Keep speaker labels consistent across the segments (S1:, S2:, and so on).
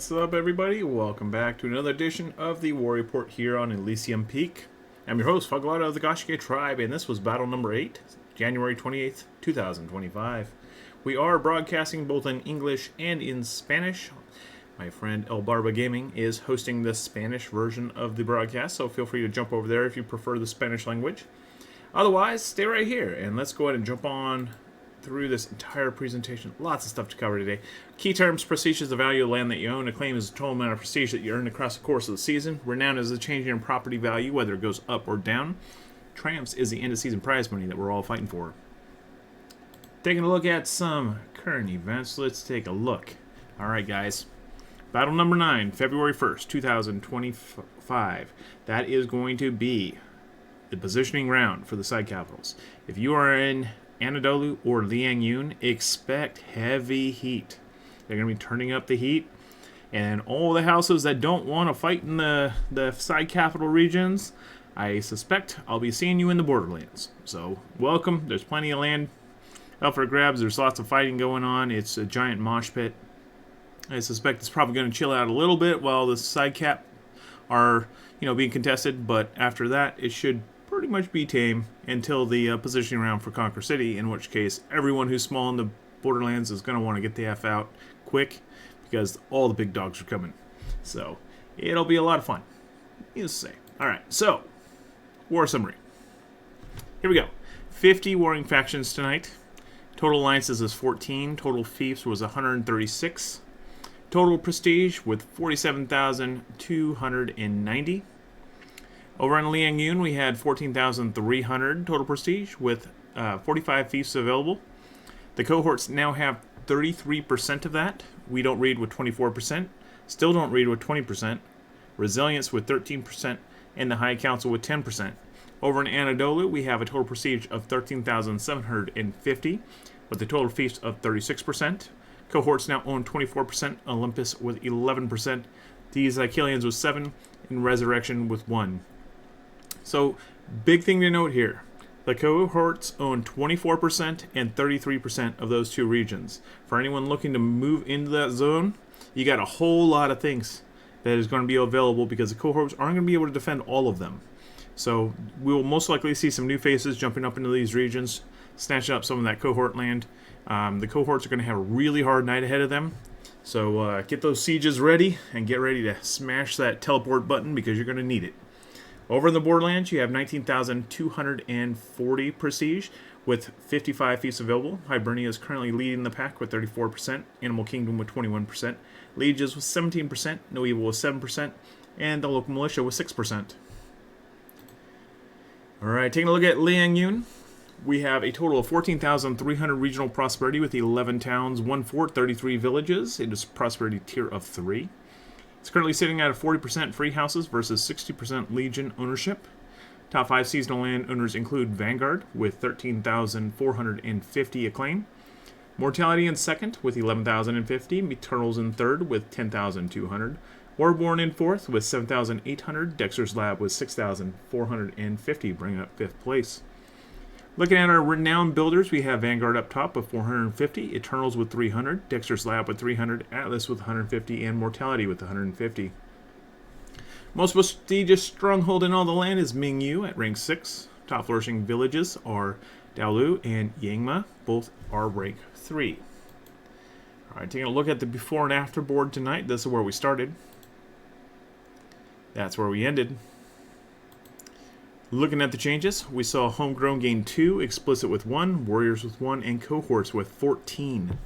S1: What's up, everybody? Welcome back to another edition of the War Report here on Elysium Peak. I'm your host, Fagalata of the Goshike Tribe, and this was battle number 8, January 28th, 2025. We are broadcasting both in English and in Spanish. My friend El Barba Gaming is hosting the Spanish version of the broadcast, so feel free to jump over there if you prefer the Spanish language. Otherwise, stay right here, and let's go ahead and jump on through this entire presentation. Lots of stuff to cover today. Key terms: prestige is the value of land that you own. Acclaim is the total amount of prestige that you earn across the course of the season. Renown is the change in property value, whether it goes up or down. Triumphs is the end of season prize money that we're all fighting for. Taking a look at some current events, let's take a look. Alright guys, battle number 9, February 1st, 2025. That is going to be the positioning round for the side capitals. If you are in Anadolu or Liangyun, expect heavy heat. They're going to be turning up the heat, and all the houses that don't want to fight in the side capital regions, I suspect I'll be seeing you in the borderlands. So welcome. There's plenty of land up for grabs. There's lots of fighting going on. It's a giant mosh pit. I suspect it's probably going to chill out a little bit while the side cap are being contested, but after that it should pretty much be tame until the positioning round for Conquer City, in which case everyone who's small in the Borderlands is going to want to get the F out quick because all the big dogs are coming. So it'll be a lot of fun, needless to say. Alright, so war summary. Here we go. 50 warring factions tonight. Total alliances is 14. Total fiefs was 136. Total prestige with 47,290. Over in Liangyun, we had 14,300 total prestige with 45 fiefs available. The cohorts now have 33% of that. We don't read with 24%. Still don't read with 20%. Resilience with 13%. And the High Council with 10%. Over in Anadolu, we have a total prestige of 13,750 with a total fiefs of 36%. Cohorts now own 24%. Olympus with 11%. The Zycilians with 7%. And Resurrection with 1%. So, big thing to note here. The cohorts own 24% and 33% of those two regions. For anyone looking to move into that zone, you got a whole lot of things that is going to be available because the cohorts aren't going to be able to defend all of them. So, we will most likely see some new faces jumping up into these regions, snatching up some of that cohort land. The cohorts are going to have a really hard night ahead of them. So, get those sieges ready and get ready to smash that teleport button because you're going to need it. Over in the Borderlands, you have 19,240 prestige with 55 fiefs available. Hibernia is currently leading the pack with 34%. Animal Kingdom with 21%. Lieges with 17%. No Evil with 7%. And the local militia with 6%. Alright, taking a look at Liangyun. We have a total of 14,300 regional prosperity with 11 towns, 1 fort, 33 villages. It is prosperity tier of 3. It's currently sitting at a 40% free houses versus 60% Legion ownership. Top 5 seasonal land owners include Vanguard with 13,450 acclaim. Mortality in second with 11,050. Eternals in third with 10,200. Warborn in fourth with 7,800. Dexter's Lab with 6,450, bringing up 5th place. Looking at our renowned builders, we have Vanguard up top with 450, Eternals with 300, Dexter's Lab with 300, Atlas with 150, and Mortality with 150. Most prestigious stronghold in all the land is Mingyu at rank 6. Top flourishing villages are Daolu and Yangma, both are rank 3. Alright, taking a look at the before and after board tonight. This is where we started. That's where we ended. Looking at the changes, we saw Homegrown gain 2, Explicit with 1, Warriors with 1, and Cohorts with 14.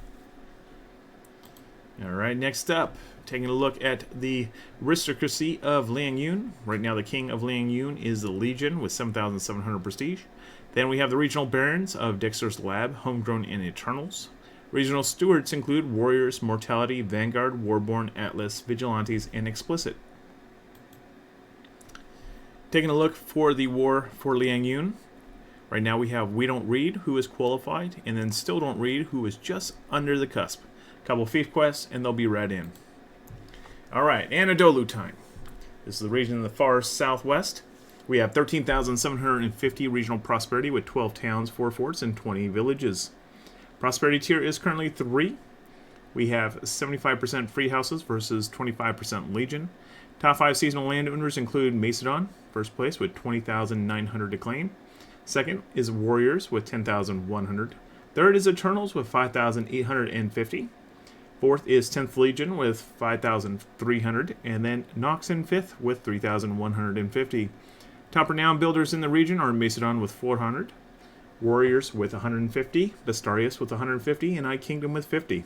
S1: Alright, next up, taking a look at the aristocracy of Liangyun. Right now the king of Liangyun is the Legion with 7,700 prestige. Then we have the regional barons of Dexter's Lab, Homegrown, and Eternals. Regional stewards include Warriors, Mortality, Vanguard, Warborn, Atlas, Vigilantes, and Explicit. Taking a look for the war for Liangyun. Right now we have We Don't Read, who is qualified, and then Still Don't Read, who is just under the cusp. Couple fief quests, and they'll be read in. Alright, Anadolu time. This is the region in the far southwest. We have 13,750 regional prosperity with 12 towns, 4 forts, and 20 villages. Prosperity tier is currently 3. We have 75% free houses versus 25% Legion. Top 5 seasonal landowners include Macedon, first place with 20,900 to claim. Second is Warriors with 10,100. Third is Eternals with 5,850. Fourth is 10th Legion with 5,300. And then Nox in fifth with 3,150. Top renowned builders in the region are Macedon with 400. Warriors with 150. Bastarius with 150. And I Kingdom with 50.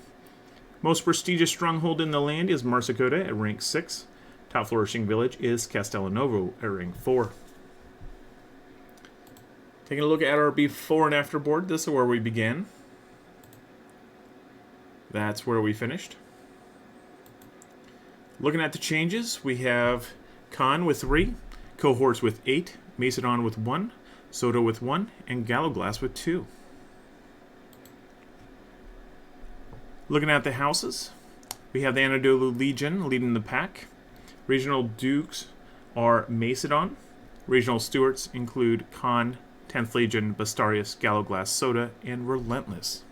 S1: Most prestigious stronghold in the land is Marsicota at rank 6. Top flourishing village is Castellanovo at rank 4. Taking a look at our before and after board, this is where we began. That's where we finished. Looking at the changes, we have Khan with 3, Cohorts with 8, Macedon with 1, Soda with 1, and Galloglass with 2. Looking at the houses, we have the Anadolu Legion leading the pack. Regional Dukes are Macedon. Regional Stewards include Khan, 10th Legion, Bastarius, Galloglass, Soda, and Relentless.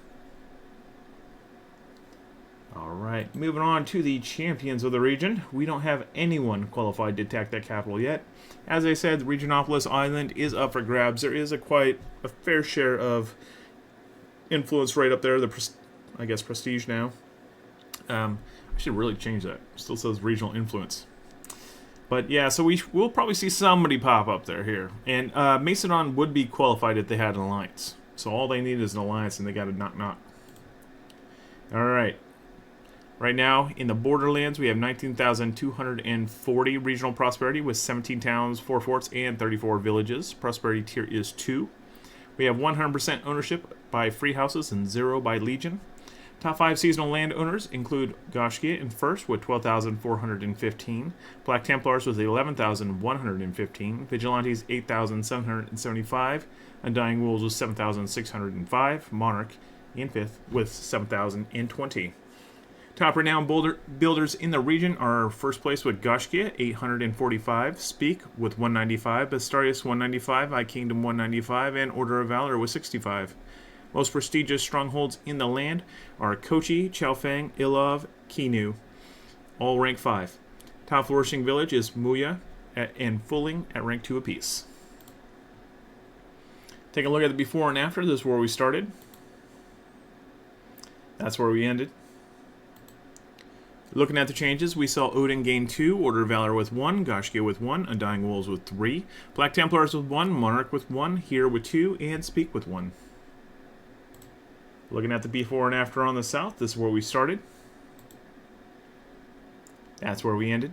S1: Alright, moving on to the champions of the region. We don't have anyone qualified to attack that capital yet. As I said, Regionopolis Island is up for grabs. There is quite a fair share of influence right up there. I guess prestige now. I should really change that. It still says regional influence. But yeah, so we'll probably see somebody pop up there here. And Macedon would be qualified if they had an alliance. So all they need is an alliance and they got a knock-knock. Alright. Right now, in the borderlands, we have 19,240 regional prosperity with 17 towns, 4 forts, and 34 villages. Prosperity tier is 2. We have 100% ownership by free houses and 0 by Legion. Top 5 seasonal landowners include Goshkia in first with 12,415, Black Templars with 11,115, Vigilantes 8,775, Undying Wolves with 7,605, Monarch in fifth with 7,020. Top renowned builders in the region are first place with Goshkia 845, Speak with 195, Bastarius 195, I Kingdom 195, and Order of Valor with 65. Most prestigious strongholds in the land are Kochi, Chaofeng, Ilov, Kinu, all rank 5. Top flourishing village is Muya and Fulling at rank 2 apiece. Take a look at the before and after. This is where we started. That's where we ended. Looking at the changes, we saw Odin gain 2, Order of Valor with 1, Goshkia with 1, Undying Wolves with 3, Black Templars with 1, Monarch with 1, Here with 2, and Speak with 1. Looking at the before and after on the south, this is where we started. That's where we ended.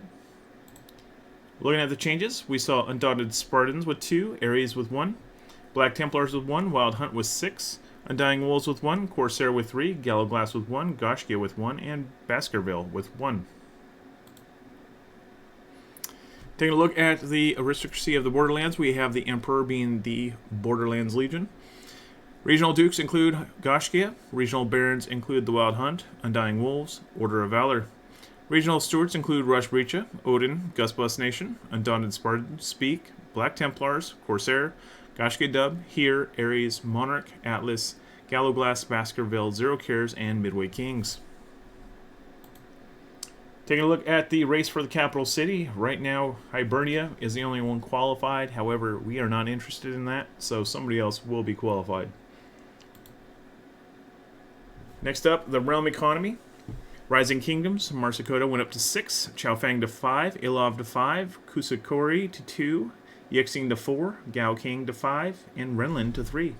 S1: Looking at the changes, we saw Undaunted Spartans with 2, Ares with 1, Black Templars with 1, Wild Hunt with 6, Undying Wolves with 1, Corsair with 3, Galloglass with 1, Goshkia with 1, and Baskerville with 1. Taking a look at the aristocracy of the Borderlands, we have the Emperor being the Borderlands Legion. Regional Dukes include Goshkia. Regional Barons include the Wild Hunt, Undying Wolves, Order of Valor. Regional Stewards include Rush Breacha, Odin, Gusbus Nation, Undaunted Spartans, Speak, Black Templars, Corsair, Goshkia Dub, Here, Ares, Monarch, Atlas, Galloglass, Baskerville, Zero Cares, and Midway Kings. Taking a look at the race for the capital city. Right now, Hibernia is the only one qualified. However, we are not interested in that, so somebody else will be qualified. Next up, the realm economy. Rising Kingdoms, Marsicota went up to 6, Chaofeng to 5, Ilov to 5, Kusakori to 2, Yixing to 4, Gao King to 5, and Renlin to 3.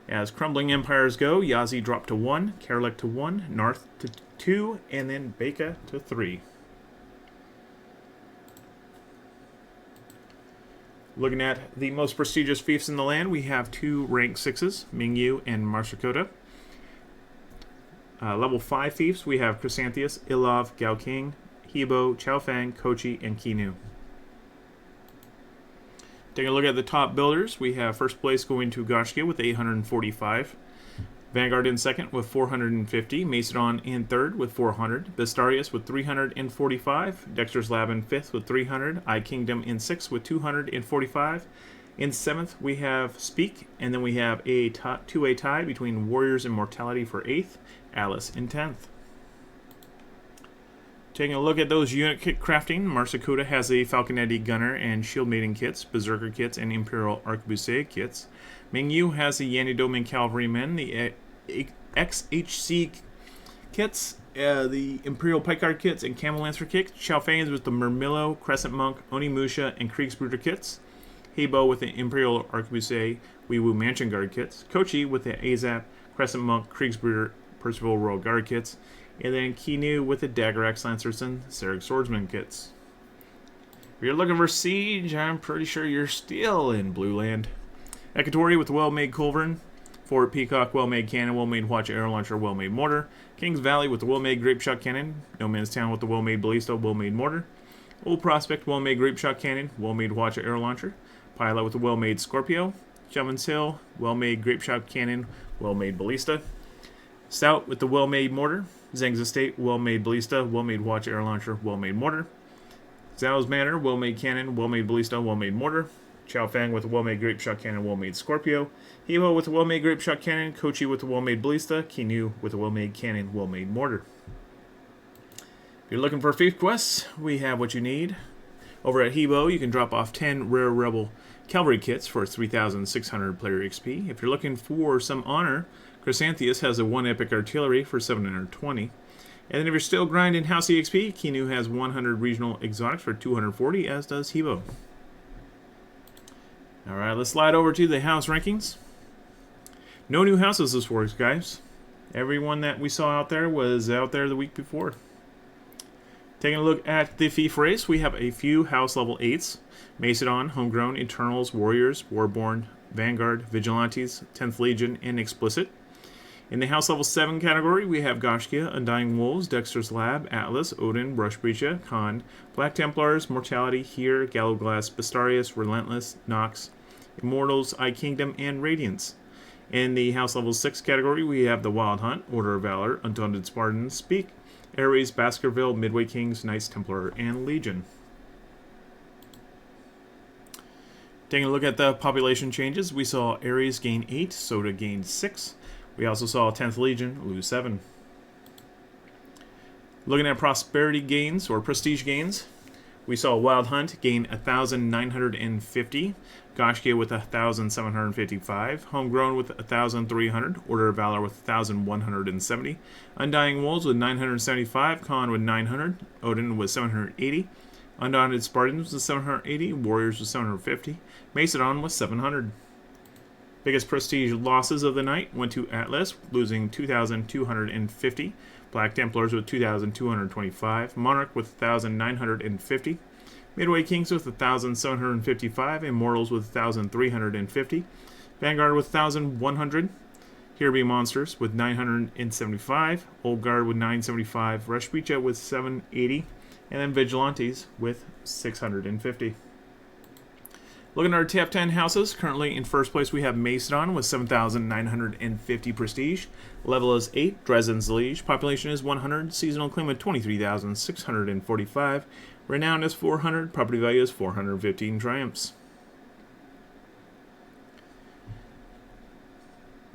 S1: As crumbling empires go, Yazi dropped to 1, Karalik to 1, Narth to 2, and then Beka to 3. Looking at the most prestigious fiefs in the land, we have 2 rank 6s, Mingyu and Marsicota. Level 5 fiefs, we have Chrysantheus, Ilov, Gao King, Hebo, Chaofeng, Kochi, and Kinu. Taking a look at the top builders, we have first place going to Goshkia with 845. Vanguard in second with 450. Macedon in third with 400. Bastarius with 345. Dexter's Lab in fifth with 300. I Kingdom in sixth with 245. In seventh, we have Speak, and then we have a two-way tie between Warriors Immortality for eighth, Atlas in 10th. Taking a look at those unit kit crafting, Marsukuta has the Falconetti Gunner and Shield Maiden kits, Berserker kits, and Imperial Arquebusade kits. Mingyu has the Yanidomin Cavalrymen, the XHC kits, the Imperial Pikeguard kits, and Camel Lancer kits. Xiaofeng is with the Murmillo, Crescent Monk, Onimusha, and Kriegsbruder kits. Heibo with the Imperial Arquebusade, Weiwu Mansion Guard kits. Kochi with the Azap, Crescent Monk, Kriegsbruder, Percival Royal Guard kits. And then Kinu with the Dagger Axe Lancers and Serric Swordsman kits. If you're looking for Siege, I'm pretty sure you're still in Blue Land. Ekatori with the well-made Culverin. Fort Peacock, well-made cannon, well-made Watch Air Launcher, well-made mortar. Kings Valley with the well-made Grape Shot Cannon. No Man's Town with the well-made Ballista, well-made mortar. Old Prospect, well-made Grape Shot Cannon, well-made Watch Air Launcher. Pilot with the well-made Scorpio. Jevons Hill, well-made Grape Shot Cannon, well-made Ballista. Stout with the well-made mortar. Zhang's Estate, well-made Ballista, well-made Watch Air Launcher, well-made mortar. Zhao's Manor, well-made cannon, well-made Ballista, well-made mortar. Xiaofeng with a well-made Grape Shot Cannon, well-made Scorpio. Heibo with a well-made Grape Shot Cannon. Kochi with a well-made Ballista. Kinu with a well-made cannon, well-made mortar. If you're looking for Fief quests, we have what you need. Over at Heibo, you can drop off 10 Rare Rebel Cavalry kits for 3,600 player XP. If you're looking for some honor, Chrysantheus has a 1 Epic Artillery for 720. And then if you're still grinding House EXP, Kinu has 100 Regional Exotics for 240, as does Heibo. Alright, let's slide over to the house rankings. No new houses this week, guys. Everyone that we saw out there was out there the week before. Taking a look at the Fief race, we have a few house level 8s. Macedon, Homegrown, Eternals, Warriors, Warborn, Vanguard, Vigilantes, 10th Legion, and Explicit. In the House Level 7 category, we have Goshkia, Undying Wolves, Dexter's Lab, Atlas, Odin, Brushbreacha, Khan, Black Templars, Mortality, Here, Gallowglass, Bastarius, Relentless, Nox, Immortals, Eye Kingdom, and Radiance. In the House Level 6 category, we have the Wild Hunt, Order of Valor, Undaunted Spartans, Speak, Ares, Baskerville, Midway Kings, Knights Templar, and Legion. Taking a look at the population changes, we saw Ares gain 8, Soda gained 6. We also saw 10th Legion lose 7. Looking at prosperity gains or prestige gains, we saw Wild Hunt gain 1,950, Goshkia with 1,755, Homegrown with 1,300, Order of Valor with 1,170, Undying Wolves with 975, Khan with 900, Odin with 780, Undaunted Spartans with 780, Warriors with 750, Macedon with 700. Biggest prestige losses of the night went to Atlas, losing 2,250, Black Templars with 2,225, Monarch with 1,950, Midway Kings with 1,755, Immortals with 1,350, Vanguard with 1,100, Here Be Monsters with 975, Old Guard with 975, Rushbeacha with 780, and then Vigilantes with 650. Looking at our top 10 houses, currently in first place we have Macedon with 7,950 prestige. Level is 8, Dresden's Liege. Population is 100, seasonal claim of 23,645. Renown is 400, property value is 415 triumphs.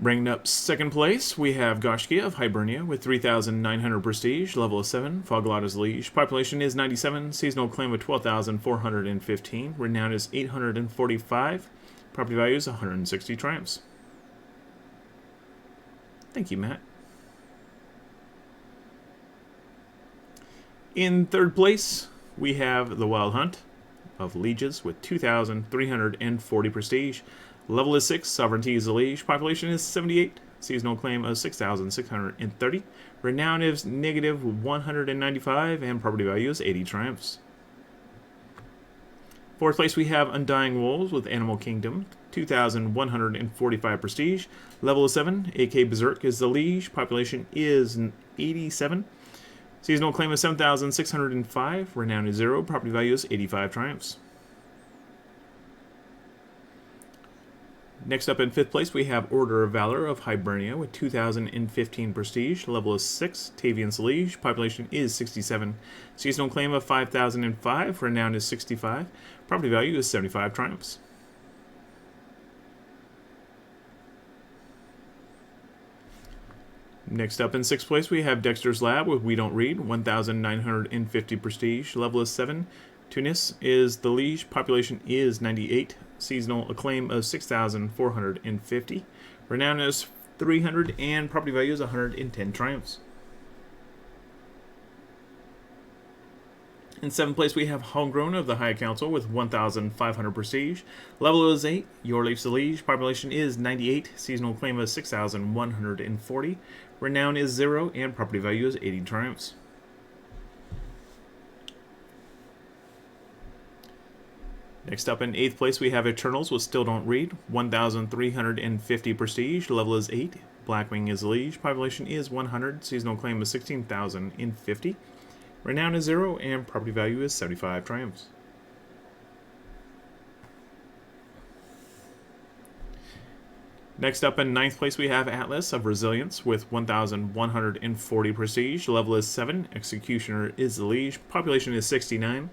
S1: Bringing up second place, we have Goshkia of Hibernia with 3,900 prestige, level is 7, Foglada's Liege. Population is 97, seasonal claim of 12,415, renown is 845, property value is 160 triumphs. Thank you, Matt. In third place, we have the Wild Hunt of Lieges with 2,340 prestige. Level is 6, Sovereignty is a Liege. Population is 78, seasonal claim of 6,630. Renown is negative 195, and property value is 80 triumphs. Fourth place we have Undying Wolves with Animal Kingdom, 2,145 prestige. Level is 7, AK Berserk is the Liege. Population is 87. Seasonal claim is 7,605. Renown is 0. Property value is 85 triumphs. Next up in fifth place, we have Order of Valor of Hibernia with 2,015 prestige. Level is 6, Tavian's Liege. Population is 67. Seasonal claim of 5,005. Renown is 65. Property value is 75 triumphs. Next up in 6th place, we have Dexter's Lab with We Don't Read, 1,950 prestige, level is 7. Tunis is the liege, population is 98, seasonal acclaim of 6,450, renown is 300, and property value is 110 triumphs. In 7th place, we have Homegrown of the High Council with 1,500 prestige. Level is 8. Your Leaf's the liege. Population is 98. Seasonal claim is 6,140. Renown is 0. And property value is 80 triumphs. Next up in 8th place, we have Eternals with Still Don't Read. 1,350 prestige. Level is 8. Blackwing is the liege. Population is 100. Seasonal claim is 16,050. Renown is 0, and property value is 75 triumphs. Next up in 9th place, we have Atlas of Resilience with 1,140 prestige. Level is 7. Executioner is the liege. Population is 69.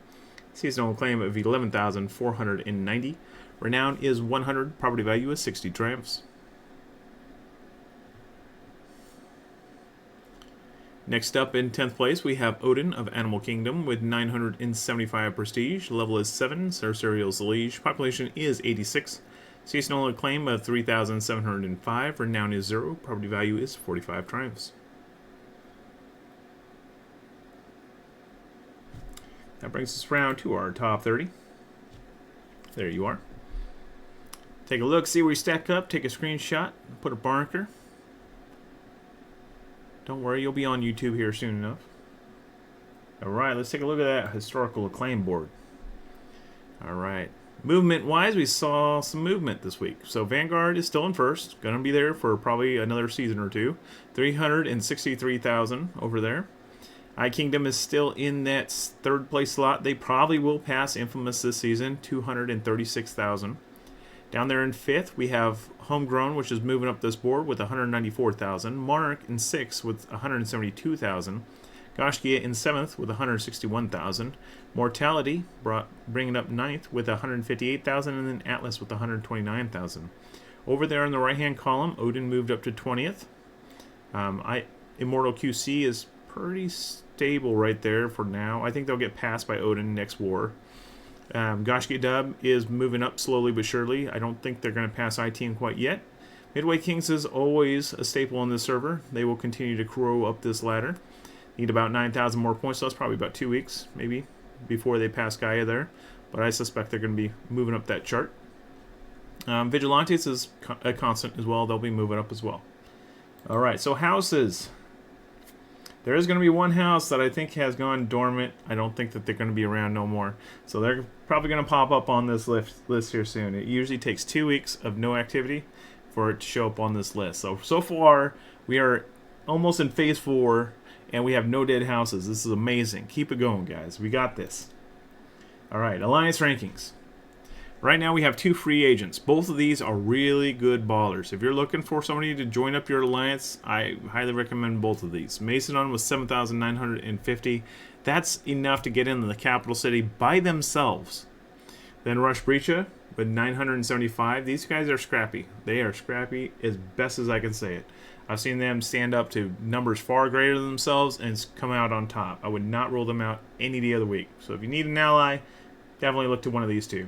S1: Seasonal claim of 11,490. Renown is 100. Property value is 60 triumphs. Next up in 10th place, we have Odin of Animal Kingdom with 975 prestige. Level is 7. Cercerial is the liege. Population is 86. Seasonal acclaim of 3,705. Renown is 0. Property value is 45 triumphs. That brings us around to our top 30. There you are. Take a look, see where you stack up, take a screenshot, put a marker. Don't worry, you'll be on YouTube here soon enough. Alright, let's take a look at that historical acclaim board. Alright. Movement-wise, we saw some movement this week. So Vanguard is still in first. Going to be there for probably another season or two. 363,000 over there. iKingdom is still in that third place slot. They probably will pass Infamous this season. 236,000. Down there in 5th, we have Homegrown, which is moving up this board with 194,000. Monarch in 6th with 172,000. Goshkia in 7th with 161,000. Mortality bringing up 9th with 158,000, and then Atlas with 129,000. Over there in the right-hand column, Odin moved up to 20th. Immortal QC is pretty stable right there for now. I think they'll get passed by Odin next war. Goshkia Dub is moving up slowly but surely. I don't think they're going to pass I-Team quite yet. Midway Kings is always a staple on this server. They will continue to grow up this ladder. Need about 9,000 more points, so that's probably about 2 weeks, maybe, before they pass Gaia there. But I suspect they're going to be moving up that chart. Vigilantes is a constant as well. They'll be moving up as well. All right, so houses. There is going to be one house that I think has gone dormant. I don't think that they're going to be around no more. So they're probably going to pop up on this list here soon. It usually takes 2 weeks of no activity for it to show up on this list. So far, we are almost in phase 4, and we have no dead houses. This is amazing. Keep it going, guys. We got this. All right, Alliance rankings. Right now we have 2 free agents. Both of these are really good ballers. If you're looking for somebody to join up your alliance, I highly recommend both of these. Macedon with 7,950. That's enough to get into the capital city by themselves. Then Rush Breacha with 975. These guys are scrappy. They are scrappy as best as I can say it. I've seen them stand up to numbers far greater than themselves and come out on top. I would not rule them out any day of the week. So if you need an ally, definitely look to one of these 2.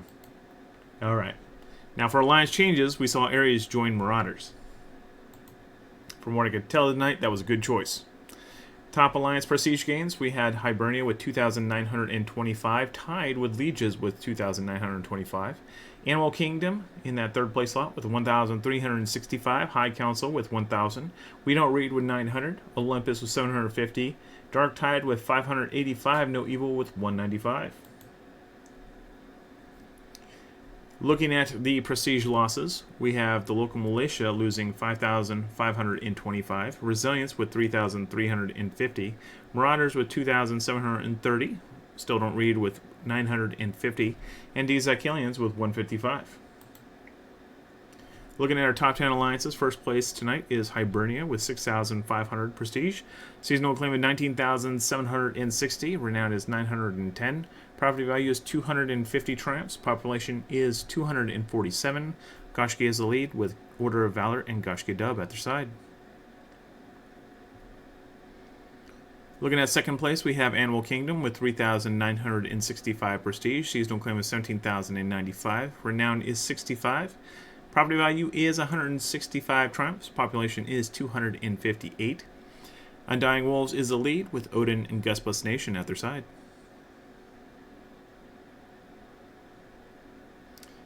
S1: Alright. Now for alliance changes, we saw Ares join Marauders. From what I could tell tonight, that was a good choice. Top alliance prestige gains, we had Hibernia with 2,925, tied with Lieges with 2,925. Animal Kingdom in that third place slot with 1,365. High Council with 1,000. We Don't Read with 900. Olympus with 750. Dark Tide with 585. No Evil with 195. Looking at the prestige losses, we have the local militia losing 5,525, Resilience with 3,350, Marauders with 2,730, Still Don't Read with 950, and Dezakilians with 155. Looking at our top 10 alliances, first place tonight is Hibernia with 6,500 prestige. Seasonal claim of 19,760. Renown is 910. Property value is 250 triumphs. Population is 247. Goshkia is the lead with Order of Valor and Goshkia Dub at their side. Looking at second place, we have Animal Kingdom with 3,965 prestige. Seasonal claim is 17,095. Renown is 65. Property value is 165 triumphs. Population is 258. Undying Wolves is the lead with Odin and Gus Plus Nation at their side.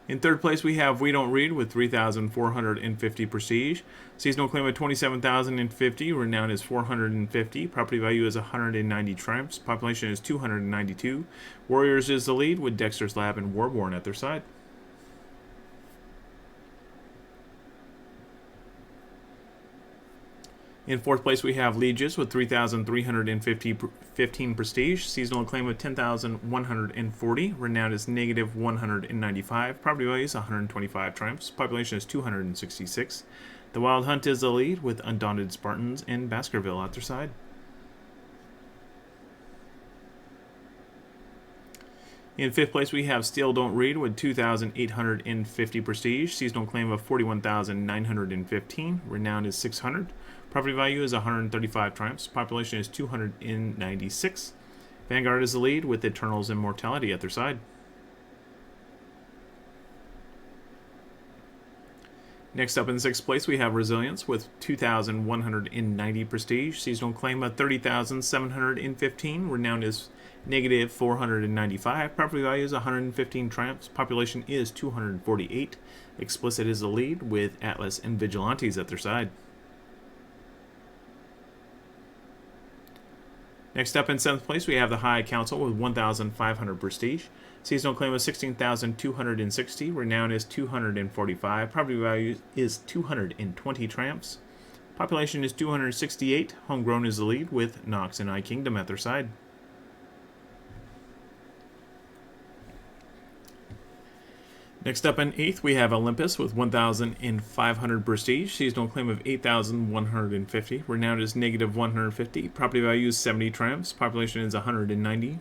S1: In third place, we have We Don't Read with 3,450 prestige. Seasonal claim of 27,050. Renown is 450. Property value is 190 triumphs. Population is 292. Warriors is the lead with Dexter's Lab and Warborn at their side. In fourth place, we have Legis with 3,315 prestige. Seasonal claim of 10,140. Renowned is negative 195. Property value is 125 triumphs. Population is 266. The Wild Hunt is the lead with Undaunted Spartans and Baskerville at their side. In fifth place, we have Still Don't Read with 2,850 prestige. Seasonal claim of 41,915. Renown is 600. Property value is 135 triumphs. Population is 296. Vanguard is the lead with Eternal's Immortality at their side. Next up in sixth place, we have Resilience with 2,190 prestige. Seasonal claim of 30,715. Renown is negative 495. Property value is 115 triumphs. Population is 248. Explicit is the lead with Atlas and Vigilantes at their side. Next up in seventh place, we have the High Council with 1,500 prestige. Seasonal claim of 16,260. Renown is 245. Property value is 220 triumphs. Population is 268. Homegrown is the lead with Nox and I Kingdom at their side. Next up in 8th, we have Olympus with 1,500 prestige. Seasonal claim of 8,150. Renowned is negative 150. Property value is 70 triumphs. Population is 190.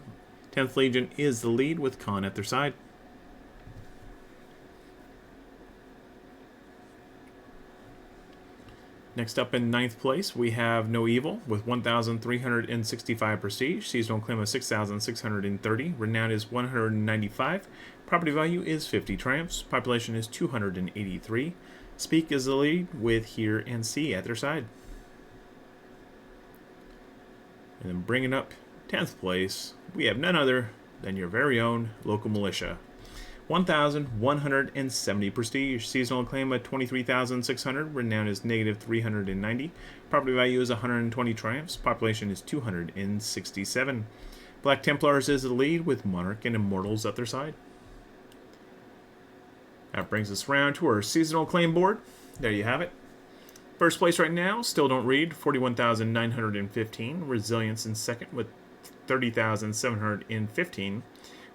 S1: 10th Legion is the lead with Khan at their side. Next up in 9th place, we have No Evil with 1,365 prestige. Seasonal claim of 6,630. Renowned is 195. Property value is 50 triumphs. Population is 283. Speak is the lead with Hear and See at their side. And then bringing up 10th place, we have none other than your very own local militia. 1,170 prestige. Seasonal claim of 23,600. Renown is negative 390. Property value is 120 triumphs. Population is 267. Black Templars is the lead with Monarch and Immortals at their side. That brings us around to our seasonal claim board. There you have it. First place right now, Still Don't Read, 41,915. Resilience in second with 30,715.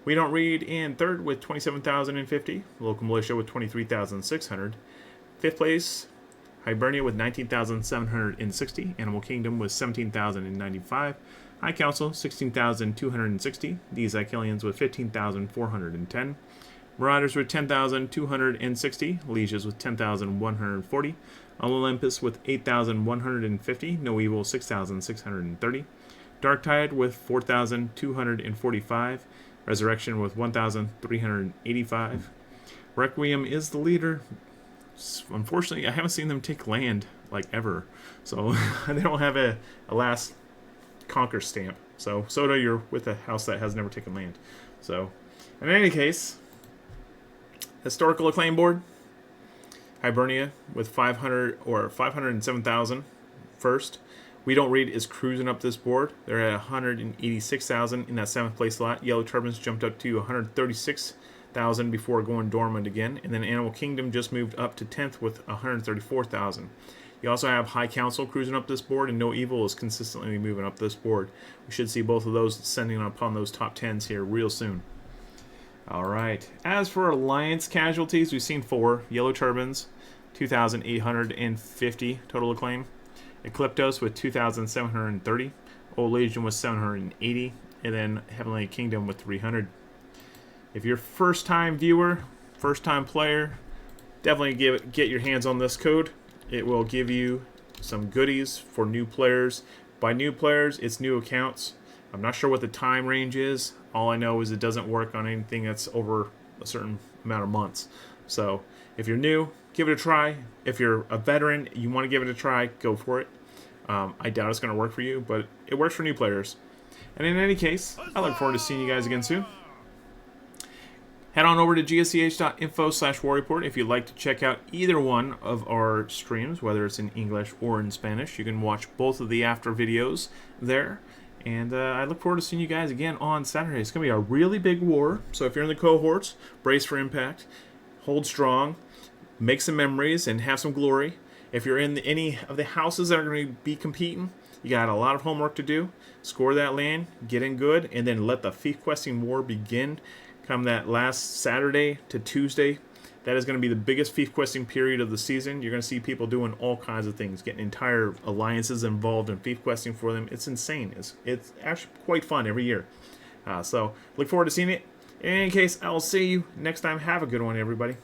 S1: We Don't Read in third with 27,050. Local Militia with 23,600. Fifth place, Hibernia with 19,760. Animal Kingdom with 17,095. High Council, 16,260. These Icalians with 15,410. Marauders with 10,260. Legions with 10,140. Olympus with 8,150. No Evil, 6,630. Darktide with 4,245. Resurrection with 1,385. Requiem is the leader. Unfortunately, I haven't seen them take land, like, ever. So, they don't have a last conquer stamp. So, Soda, you're with a house that has never taken land. So, in any case, historical acclaim board. Hibernia with 500 or 507,000 first. We Don't Read is cruising up this board. They're at 186,000 in that 7th place slot. Yellow Turbans jumped up to 136,000 before going dormant again. And then Animal Kingdom just moved up to 10th with 134,000. You also have High Council cruising up this board, and No Evil is consistently moving up this board. We should see both of those descending upon those top 10s here real soon. All right. As for Alliance casualties, we've seen 4. Yellow Turbans, 2,850 total acclaim. Ecliptos with 2,730. Old Legion with 780. And then Heavenly Kingdom with 300. If you're a first-time viewer, first-time player, definitely get your hands on this code. It will give you some goodies for new players. By new players, it's new accounts. I'm not sure what the time range is. All I know is it doesn't work on anything that's over a certain amount of months. So if you're new, give it a try. If you're a veteran, you want to give it a try, go for it. I doubt it's going to work for you, but it works for new players. And in any case, I look forward to seeing you guys again soon. Head on over to gsch.info/warreport if you'd like to check out either one of our streams, whether it's in English or in Spanish. You can watch both of the after videos there. And I look forward to seeing you guys again on Saturday. It's going to be a really big war, so if you're in the cohorts, brace for impact, hold strong, make some memories, and have some glory. If you're in any of the houses that are going to be competing, you got a lot of homework to do. Score that land, get in good, and then let the Fief Questing War begin. Come that last Saturday to Tuesday, that is going to be the biggest Fief Questing period of the season. You're going to see people doing all kinds of things, getting entire alliances involved in Fief Questing for them. It's insane. It's actually quite fun every year. So look forward to seeing it. In any case, I will see you next time. Have a good one, everybody.